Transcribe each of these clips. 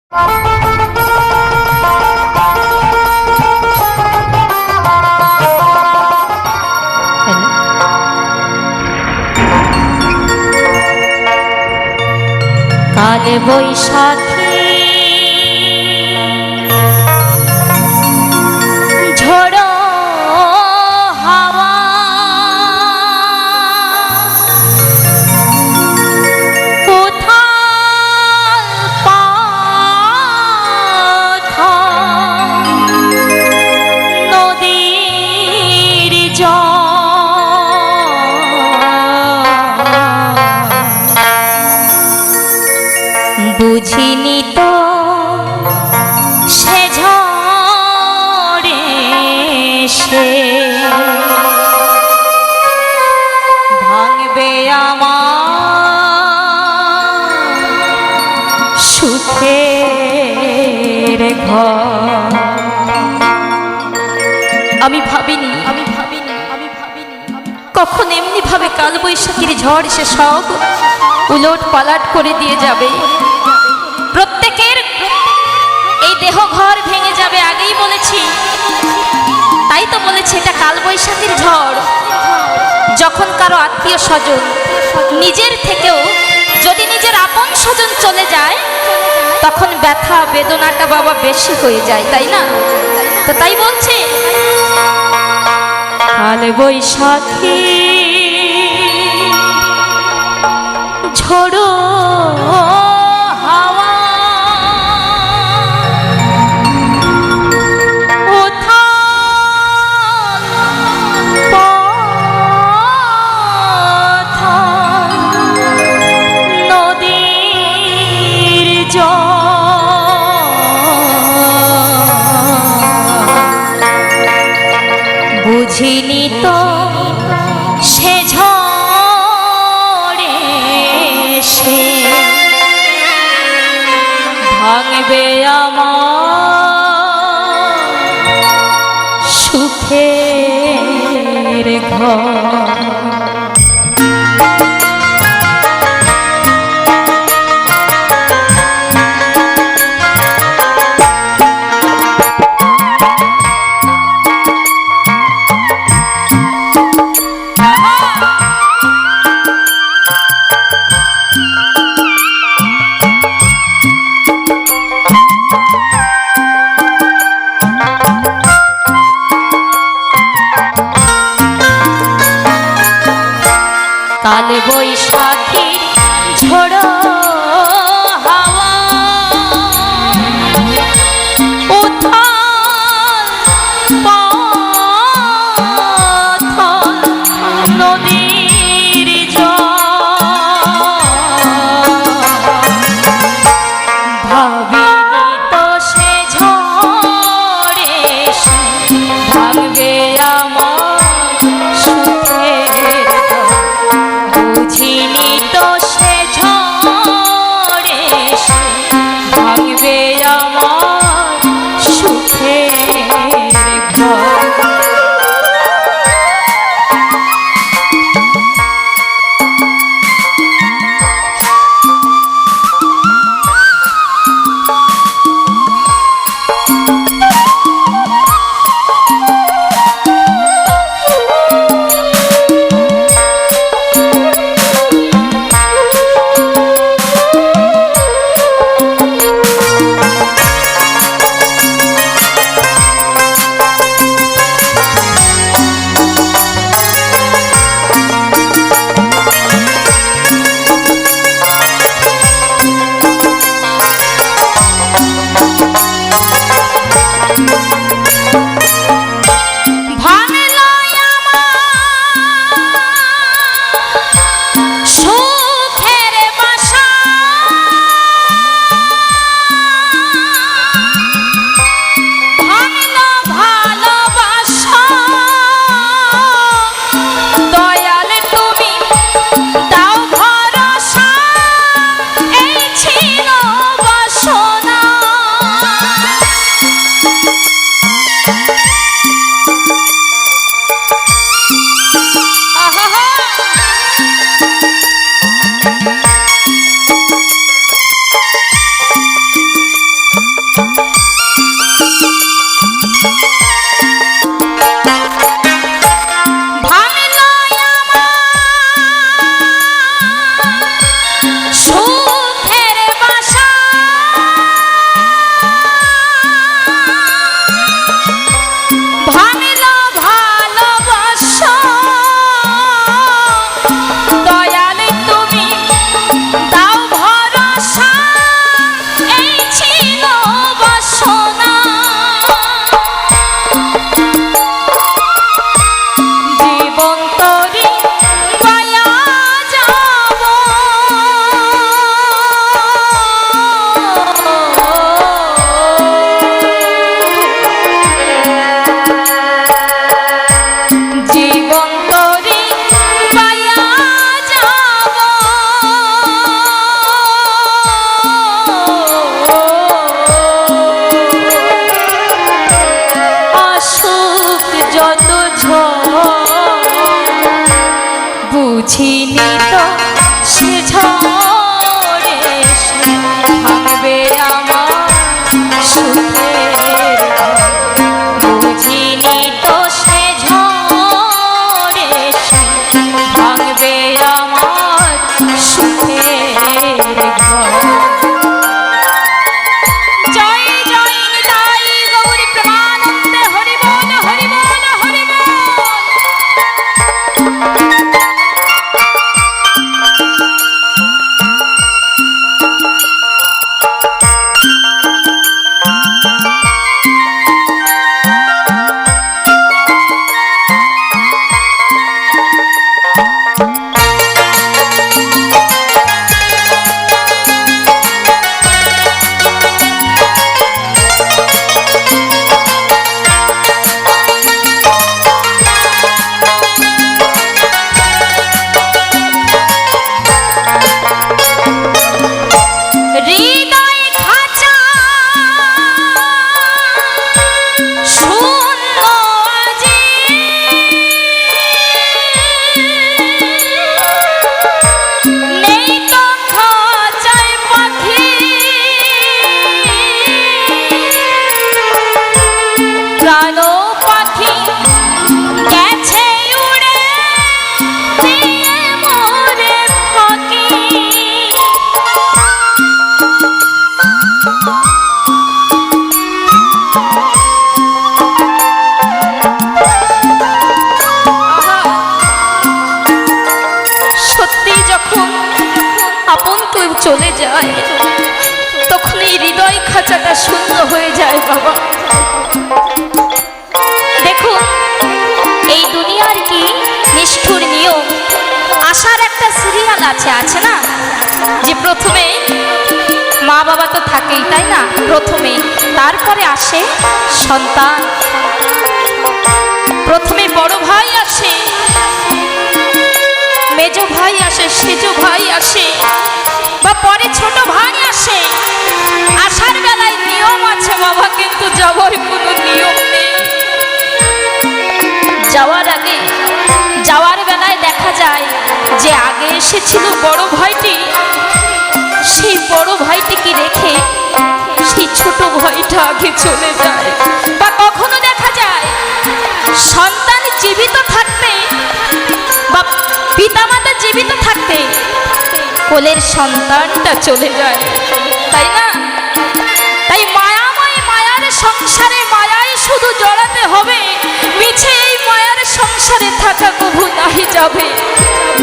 কালে বৈশাখী ঝড়ো হাওয়া কোথাল পাথর নদীর জল বুঝিনি তো সে ঝড়ে সে ভাঙবে আমার সুখের ঘর। আমি ভাবিনি কখন এমনি ভাবে কালবৈশাখীর ঝড় সে সব উলট পালাট করে দিয়ে যাবে। প্রত্যেকের এই দেহ ঘর ভেঙে যাবে, আগেই বলেছি। তাই তো বলেছি এটা কালবৈশাখীর ঝড়। যখন কারো আত্মীয় স্বজন নিজের থেকেও যদি নিজের আপন স্বজন চলে যায় তখন ব্যথা বেদনাটা বাবা বেশি হয়ে যায়, তাই না? তো তাই বলছে কালবৈশাখী ঝড়ো হাওয়া উথাল পাথর নদীর জল বুঝিনি তো সে ঝড়ে সে ভাঙবে আমার সুখের ঘর। বুঝিনি তো সে ঝড়ে ভাঙবে আমার সুখের বুঝিনি তো সে ঝড়ে ভাঙবে আমার সুখের ঘর। জয় জয় নিতাই গৌর প্রেমানন্দে হরি বল হরি বল হরি বল। চলে যায় তখন এই হৃদয় খাঁচাটা শূন্য হয়ে যায় বাবা। দেখুন এই দুনিয়ার কি নিষ্ঠুর নিয়ম, আশার একটা সিরিয়াল আছে না, যে প্রথমে মা বাবা তো থাকেই তাই না, প্রথমে তারপরে আসে সন্তান, প্রথমে বড় ভাই আসে, মেজ ভাই আসে, সেজ ভাই আসে, বা পরে ছোট ভাই আসে। আসার বেলায় নিয়ম আছে বাবা, কিন্তু যাওয়ার কোনো নিয়ম নেই। যাওয়ার বেলায় দেখা যায় যে আগে এসেছিল বড় ভাইটি, সেই বড় ভাইটিকে রেখে সেই ছোট ভাইটা আগে চলে যায়। বা কখনো দেখা যায় সন্তান জীবিত থাকতে বা পিতামাতা জীবিত থাকতে কোলের সন্তানটা চলে যায়, তাই না? তাই মায়াময় মায়ার সংসারে মায়ায় শুধু জড়াতে হবে, মিছে এই মায়ার সংসারে থাকা কবু নাহি যাবে।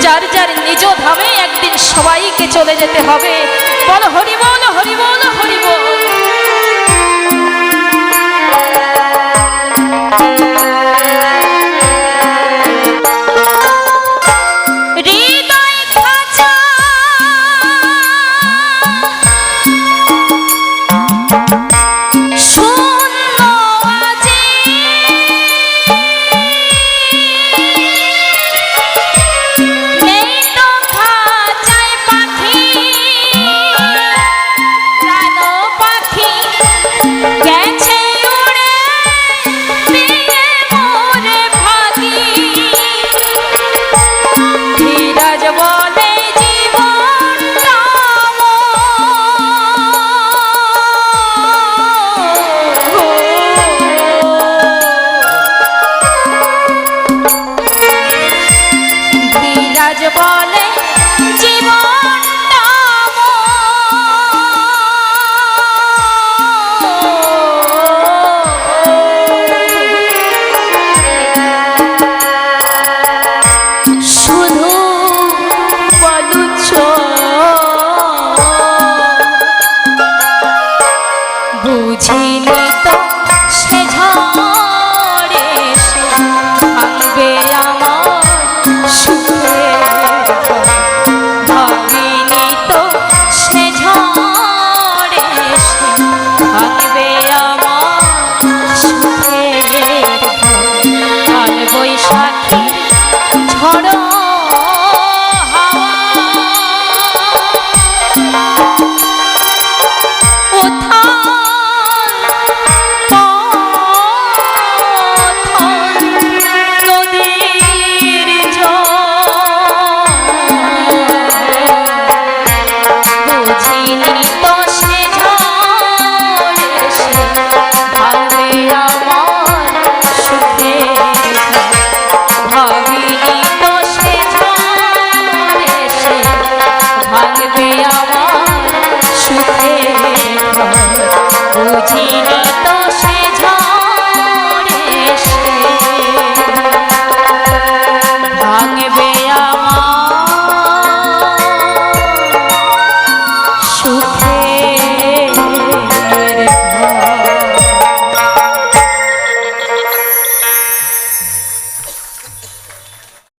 যার যার নিজ ধামে একদিন সবাইকে চলে যেতে হবে। বল হরি বল হরি বল হরি বল। বুঝিনি তো